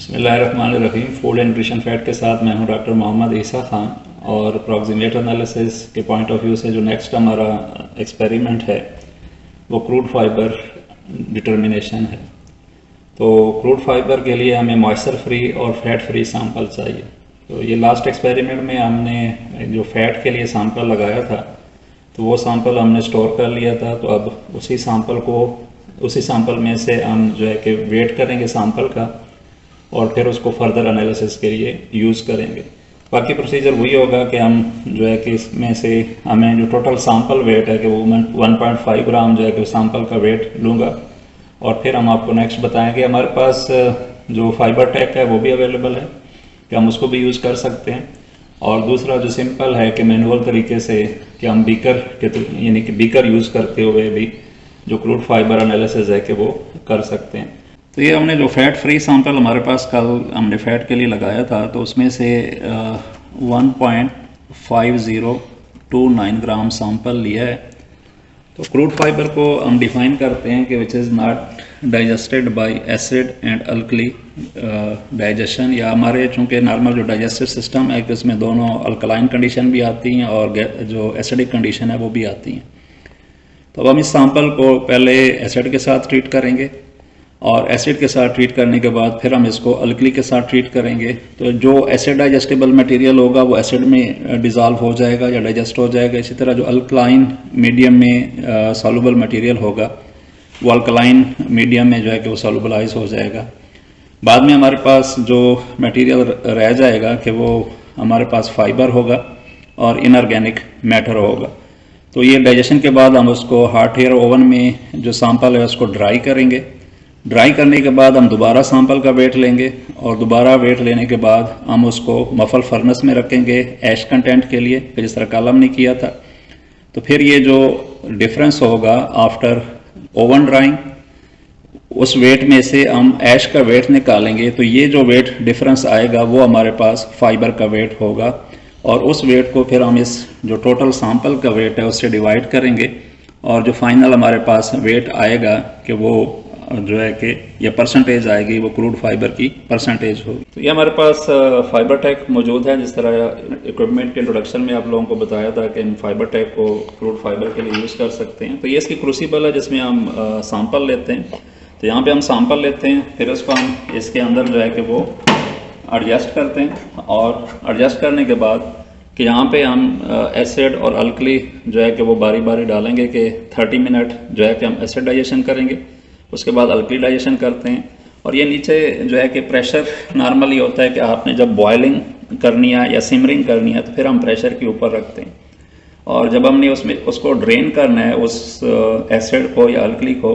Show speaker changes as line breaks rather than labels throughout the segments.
बिस्मिल्लाहिर्रहमानिर्रहीम। Food and nutrition fact के साथ मैं हूं डॉक्टर मोहम्मद ईसा खान। और अप्रॉक्सीमेट एनालिसिस के पॉइंट ऑफ व्यू से जो नेक्स्ट हमारा एक्सपेरिमेंट है वो क्रूड फाइबर डिटर्मिनेशन है। तो क्रूड फाइबर के लिए हमें मॉइस्चर फ्री और फैट फ्री सैंपल चाहिए। तो ये लास्ट एक्सपेरिमेंट में हमने जो फैट के लिए सैंपल लगाया था तो वो सैंपल हमने स्टोर कर लिया था। तो अब उसी सैंपल में से हम जो है कि वेट करेंगे सैंपल का और फिर उसको फर्दर एनालिसिस के लिए यूज़ करेंगे। बाकी प्रोसीजर वही होगा कि हम जो है कि इसमें से हमें जो टोटल सैंपल वेट है कि वो 1.5 ग्राम जो है कि सैंपल का वेट लूँगा और फिर हम आपको नेक्स्ट बताएंगे। हमारे पास जो फाइबर टेक है वो भी अवेलेबल है कि हम उसको भी यूज़ कर सकते हैं। और दूसरा जो सिंपल है कि मैनुअल तरीके से कि हम बीकर के यानी कि बीकर यूज़ करते हुए भी जो क्रूड फाइबर एनालिसिस है कि वो कर सकते हैं। तो ये हमने जो फैट फ्री सैंपल हमारे पास कल हमने फैट के लिए लगाया था तो उसमें से 1.5029 ग्राम सैंपल लिया है। तो क्रूड फाइबर को हम डिफाइन करते हैं कि which is not digested by acid and alkali digestion, या हमारे चूँकि नॉर्मल जो डाइजेस्टिव सिस्टम है कि उसमें दोनों अल्कलाइन कंडीशन भी आती हैं और जो एसिडिक कंडीशन है वो भी आती हैं। तो अब हम इस सैंपल को पहले एसिड के साथ ट्रीट करेंगे और एसिड के साथ ट्रीट करने के बाद फिर हम इसको अल्कली के साथ ट्रीट करेंगे। तो जो एसिड डाइजेस्टेबल मटेरियल होगा वो एसिड में डिज़ोल्व हो जाएगा या डाइजेस्ट हो जाएगा। इसी तरह जो अल्कलाइन मीडियम में सॉल्युबल मटेरियल होगा वो अल्कलाइन मीडियम में जो है कि वो सॉल्युबलाइज हो जाएगा। बाद में हमारे पास जो मटेरियल रह जाएगा कि वो हमारे पास फाइबर होगा और इनऑर्गेनिक मैटर होगा। तो ये डाइजेशन के बाद हम उसको हॉट एयर ओवन में जो सैंपल है उसको ड्राई करेंगे। ड्राई करने के बाद हम दोबारा सैंपल का वेट लेंगे और दोबारा वेट लेने के बाद हम उसको मफल फर्नेस में रखेंगे ऐश कंटेंट के लिए, जिस तरह कल हमने किया था। तो फिर ये जो डिफरेंस होगा आफ्टर ओवन ड्राइंग उस वेट में से हम ऐश का वेट निकालेंगे। तो ये जो वेट डिफरेंस आएगा वो हमारे पास फाइबर का वेट होगा और उस वेट को फिर हम इस जो टोटल सैंपल का वेट है उससे डिवाइड करेंगे और जो फाइनल हमारे पास वेट आएगा कि वो जो है कि ये परसेंटेज आएगी वो क्रूड फाइबर की परसेंटेज होगी। तो ये हमारे पास फाइबर टैक मौजूद है। जिस तरह इक्विपमेंट के इंट्रोडक्शन में आप लोगों को बताया था कि हम फाइबर टैक को क्रूड फाइबर के लिए यूज़ कर सकते हैं। तो ये इसकी क्रूसिबल है जिसमें हम सैंपल लेते हैं। तो यहाँ पे हम सैंपल लेते हैं, फिर उसको हम इसके अंदर जो है कि वो एडजस्ट करते हैं और एडजस्ट करने के बाद कि यहाँ पे हम एसिड और अल्कली जो है कि वो बारी बारी डालेंगे कि 30 मिनट जो है कि हम एसिड डाइजेशन करेंगे, उसके बाद अल्कली डाइजेशन करते हैं। और ये नीचे जो है कि प्रेशर नॉर्मली होता है कि आपने जब बॉयलिंग करनी है या सिमरिंग करनी है तो फिर हम प्रेशर के ऊपर रखते हैं। और जब हमने उसमें उसको ड्रेन करना है उस एसिड को या अल्कली को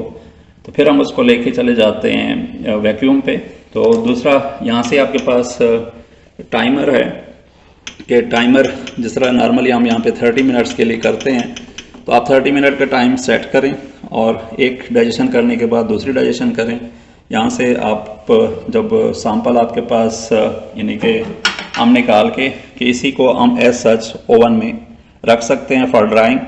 तो फिर हम उसको लेके चले जाते हैं वैक्यूम पे। तो दूसरा यहाँ से आपके पास टाइमर है कि टाइमर जिस तरह नॉर्मली हम यहाँ पे 30 मिनट्स के लिए करते हैं तो आप 30 मिनट का टाइम सेट करें और एक डाइजेशन करने के बाद दूसरी डाइजेशन करें। यहाँ से आप जब सैंपल आपके पास यानी कि हम निकाल के कि इसी को हम एज सच ओवन में रख सकते हैं फॉर ड्राइंग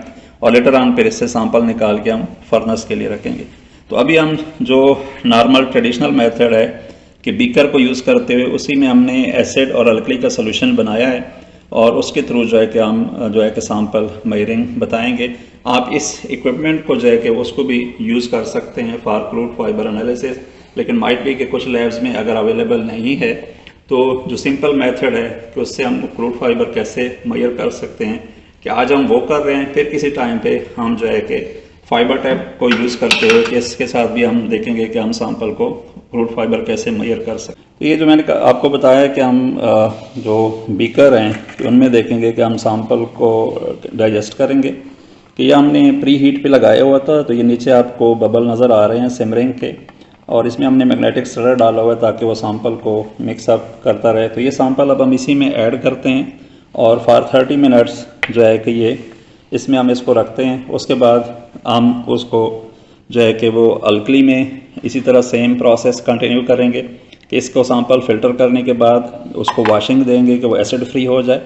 और लेटर ऑन फिर इससे सैंपल निकाल के हम फर्नेस के लिए रखेंगे। तो अभी हम जो नॉर्मल ट्रेडिशनल मेथड है कि बीकर को यूज़ करते हुए उसी में हमने एसिड और अल्कली का सोल्यूशन बनाया है और उसके थ्रू जो है कि हम जो है कि सैंपल मेजरिंग बताएंगे। आप इस इक्विपमेंट को जो है कि उसको भी यूज़ कर सकते हैं फॉर क्रूड फाइबर एनालिसिस, लेकिन माइट भी कि कुछ लैब्स में अगर अवेलेबल नहीं है तो जो सिंपल मेथड है कि उससे हम क्रूड फाइबर कैसे मेजर कर सकते हैं कि आज हम वो कर रहे हैं। फिर किसी टाइम पे हम जो है कि फाइबर टैप को यूज़ करते हुए इसके साथ भी हम देखेंगे कि हम सैंपल को क्रूड फाइबर कैसे मेजर कर सकते हैं। तो ये जो मैंने आपको बताया कि हम जो बीकर हैं तो उनमें देखेंगे कि हम सैंपल को डाइजेस्ट करेंगे कि ये हमने प्री हीट पे लगाया हुआ था। तो ये नीचे आपको बबल नज़र आ रहे हैं सिमरिंग के और इसमें हमने मैग्नेटिक स्टरर डाला हुआ है ताकि वो सैंपल को मिक्सअप करता रहे। तो ये सैंपल अब हम इसी में ऐड करते हैं और फॉर 30 मिनट्स जो है कि ये इसमें हम इसको रखते हैं। उसके बाद हम उसको जो है कि वो अल्कली में इसी तरह सेम प्रोसेस कंटिन्यू करेंगे कि इसको सैंपल फ़िल्टर करने के बाद उसको वॉशिंग देंगे कि वो एसिड फ्री हो जाए।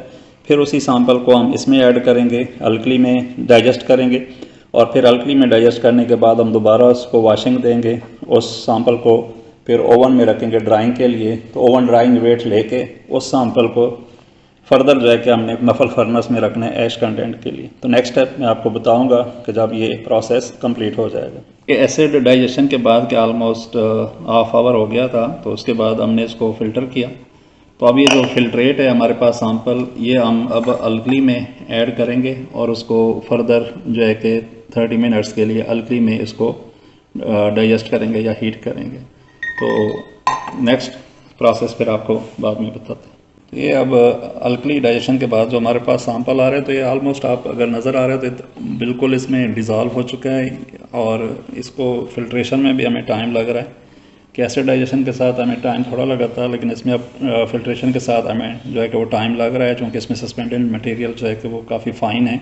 फिर उसी सैंपल को हम इसमें ऐड करेंगे, अल्कली में डाइजेस्ट करेंगे और फिर अल्कली में डाइजेस्ट करने के बाद हम दोबारा उसको वॉशिंग देंगे उस सैंपल को फिर ओवन में रखेंगे ड्राइंग के लिए। तो ओवन ड्राइंग वेट लेके उस सैंपल को फर्दर जो है कि हमने मफल फर्नेस में रखना है ऐश कंटेंट के लिए। तो नेक्स्ट स्टेप मैं आपको बताऊंगा कि जब ये प्रोसेस कंप्लीट हो जाएगा। ये एसिड डाइजेशन के बाद के ऑलमोस्ट हाफ आवर हो गया था, तो उसके बाद हमने इसको फ़िल्टर किया। तो अब ये जो फिल्ट्रेट है हमारे पास सैंपल, ये हम अब अल्कली में ऐड करेंगे और उसको फर्दर जो है कि 30 मिनट्स के लिए अल्कली में इसको डाइजेस्ट करेंगे या हीट करेंगे। तो नेक्स्ट प्रोसेस फिर आपको बाद में बताते हैं। तो ये अब अल्कली डाइजेशन के बाद जो हमारे पास सैंपल आ रहे हैं, तो ये ऑलमोस्ट आप अगर नज़र आ रहे हो तो बिल्कुल इसमें डिज़ोल्व हो चुका है और इसको फिल्ट्रेशन में भी हमें टाइम लग रहा है। कि एसिड डाइजेशन के साथ हमें टाइम थोड़ा लगा था, लेकिन इसमें अब फिल्ट्रेशन के साथ हमें जो है कि वो टाइम लग रहा है, क्योंकि इसमें सस्पेंडेड मटेरियल जो है कि वो काफ़ी फ़ाइन है।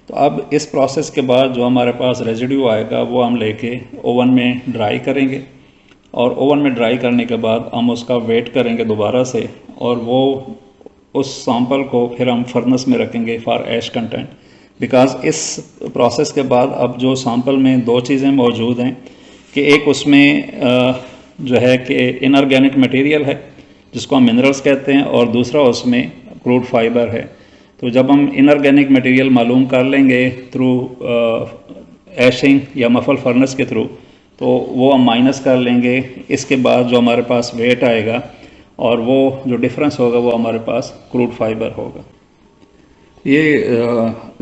तो अब इस प्रोसेस के बाद जो हमारे पास रेजिड्यू आएगा वो हम लेके ओवन में ड्राई करेंगे और ओवन में ड्राई करने के बाद हम उसका वेट करेंगे दोबारा से और वो उस सैंपल को फिर हम फर्नेस में रखेंगे फॉर ऐश कंटेंट। बिकॉज इस प्रोसेस के बाद अब जो सैंपल में दो चीज़ें मौजूद हैं कि एक उसमें जो है कि इनऑर्गेनिक मटेरियल है जिसको हम मिनरल्स कहते हैं और दूसरा उसमें क्रूड फाइबर है। तो जब हम इनऑर्गेनिक मटेरियल मालूम कर लेंगे थ्रू ऐशिंग या मफल फर्नेस के थ्रू, तो वो हम माइनस कर लेंगे। इसके बाद जो हमारे पास वेट आएगा और वो जो डिफरेंस होगा वो हमारे पास क्रूड फाइबर होगा। ये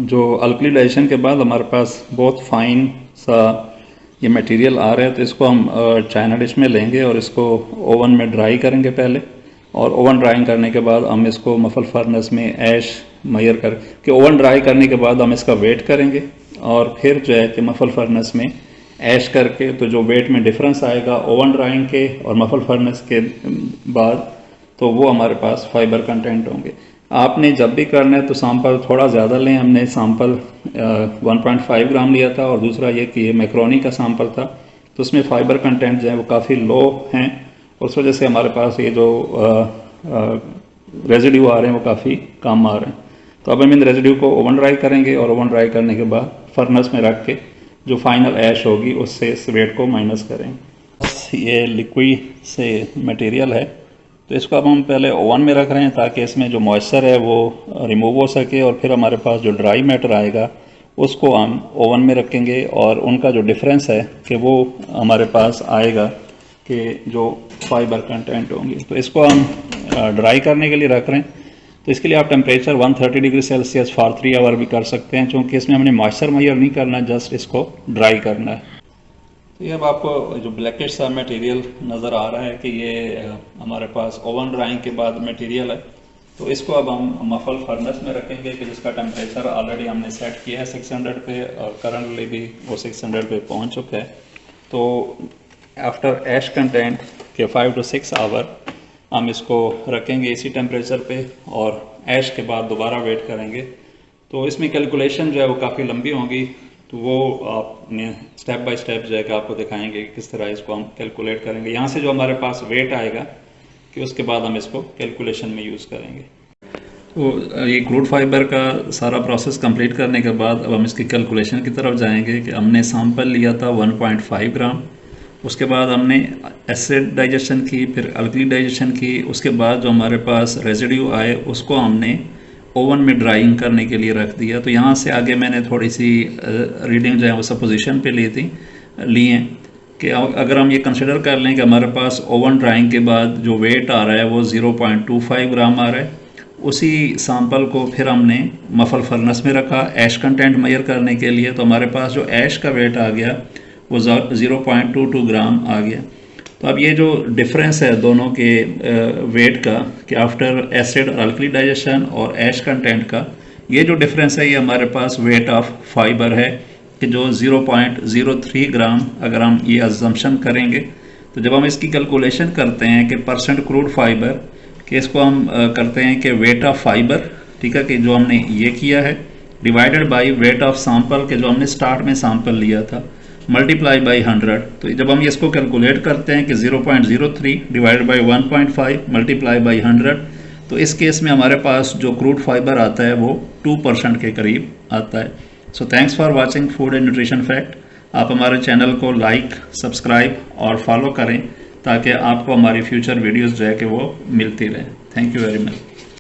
जो अल्कली डाइजेशन के बाद हमारे पास बहुत फाइन सा ये मटेरियल आ रहा है, तो इसको हम चाइना डिश में लेंगे और इसको ओवन में ड्राई करेंगे पहले, और ओवन ड्राइंग करने के बाद हम इसको मफल फर्नेस में ऐश मयर कर के ओवन ड्राई करने के बाद हम इसका वेट करेंगे और फिर जो है कि मफल फर्नेस में ऐश करके, तो जो वेट में डिफरेंस आएगा ओवन ड्राइंग के और मफल फर्नेस के बाद, तो वो हमारे पास फाइबर कंटेंट होंगे। आपने जब भी करना है तो सैंपल थोड़ा ज़्यादा लें। हमने सैंपल 1.5 ग्राम लिया था और दूसरा ये कि ये मैक्रोनी का सैंपल था, तो उसमें फ़ाइबर कंटेंट जो है वो काफ़ी लो हैं, उस वजह से हमारे पास ये जो रेजिड्यू आ रहे हैं वो काफ़ी कम आ रहे हैं। तो अब हम इन रेजिड्यू को ओवन ड्राई करेंगे और ओवन ड्राई करने के बाद फर्नेस में रख के जो फाइनल ऐश होगी उससे इस वेट को माइनस करेंगे। ये लिक्विड से मटेरियल है, तो इसको अब हम पहले ओवन में रख रहे हैं ताकि इसमें जो मॉइस्चर है वो रिमूव हो सके, और फिर हमारे पास जो ड्राई मैटर आएगा उसको हम ओवन में रखेंगे और उनका जो डिफरेंस है कि वो हमारे पास आएगा कि जो फाइबर कंटेंट होंगे। तो इसको हम ड्राई करने के लिए रख रहे हैं। तो इसके लिए आप temperature 130 degree Celsius for 3 hour भी कर सकते हैं, क्योंकि इसमें हमने मॉइस्चर मेजर नहीं करना, जस्ट इसको ड्राई करना है। तो ये अब आपको जो ब्लैकिश सा मटेरियल नज़र आ रहा है कि ये हमारे पास ओवन ड्राइंग के बाद मटेरियल है। तो इसको अब हम मफल फर्नेस में रखेंगे कि जिसका टेम्परेचर ऑलरेडी हमने सेट किया है 600 पे, और करंटली भी वो 600 पे पहुंच चुका है। तो आफ्टर ऐश कंटेंट के 5 to 6 आवर हम इसको रखेंगे इसी टेम्परेचर पे और ऐश के बाद दोबारा वेट करेंगे। तो इसमें कैलकुलेशन जो है वो काफ़ी लंबी होगी, तो वो आपने स्टेप बाय स्टेप जो है कि आपको दिखाएंगे कि किस तरह इसको हम कैलकुलेट करेंगे। यहाँ से जो हमारे पास वेट आएगा कि उसके बाद हम इसको कैलकुलेशन में यूज़ करेंगे। तो ये क्रूड फाइबर का सारा प्रोसेस कंप्लीट करने के बाद अब हम इसकी कैलकुलेशन की तरफ जाएंगे कि हमने सैंपल लिया था 1.5 ग्राम, उसके बाद हमने एसिड डाइजेशन की, फिर अल्कली डाइजेशन की, उसके बाद जो हमारे पास रेजिड्यू आए उसको हमने ओवन में ड्राइंग करने के लिए रख दिया। तो यहाँ से आगे मैंने थोड़ी सी रीडिंग जो है वो सपोजिशन पे ली हैं कि अगर हम ये कंसिडर कर लें कि हमारे पास ओवन ड्राइंग के बाद जो वेट आ रहा है वो 0.25 ग्राम आ रहा है, उसी सैंपल को फिर हमने मफल फर्नेस में रखा ऐश कंटेंट मेजर करने के लिए। तो हमारे पास जो ऐश का वेट आ गया वो 0.22 ग्राम आ गया। तो अब ये जो डिफरेंस है दोनों के वेट का कि आफ्टर एसिड और अल्कली डाइजेशन और ऐश कंटेंट का, ये जो डिफरेंस है ये हमारे पास वेट ऑफ फाइबर है कि जो 0.03 ग्राम अगर हम ये अजम्पशन करेंगे। तो जब हम इसकी कैलकुलेशन करते हैं कि परसेंट क्रूड फाइबर, कि इसको हम करते हैं कि वेट ऑफ फाइबर, ठीक है, कि जो हमने ये किया है divided by weight of sample के जो हमने स्टार्ट में सैंपल लिया था मल्टीप्लाई बाई 100। तो जब हम इसको कैलकुलेट करते हैं कि 0.03 डिवाइडेड बाई 1.5 मल्टीप्लाई बाई 100, तो इस केस में हमारे पास जो क्रूड फाइबर आता है वो 2% के करीब आता है। So thanks for watching food and nutrition fact. आप हमारे चैनल को लाइक, सब्सक्राइब और फॉलो करें ताकि आपको हमारी फ्यूचर वीडियोस जो है कि वो मिलती रहे। Thank you very much.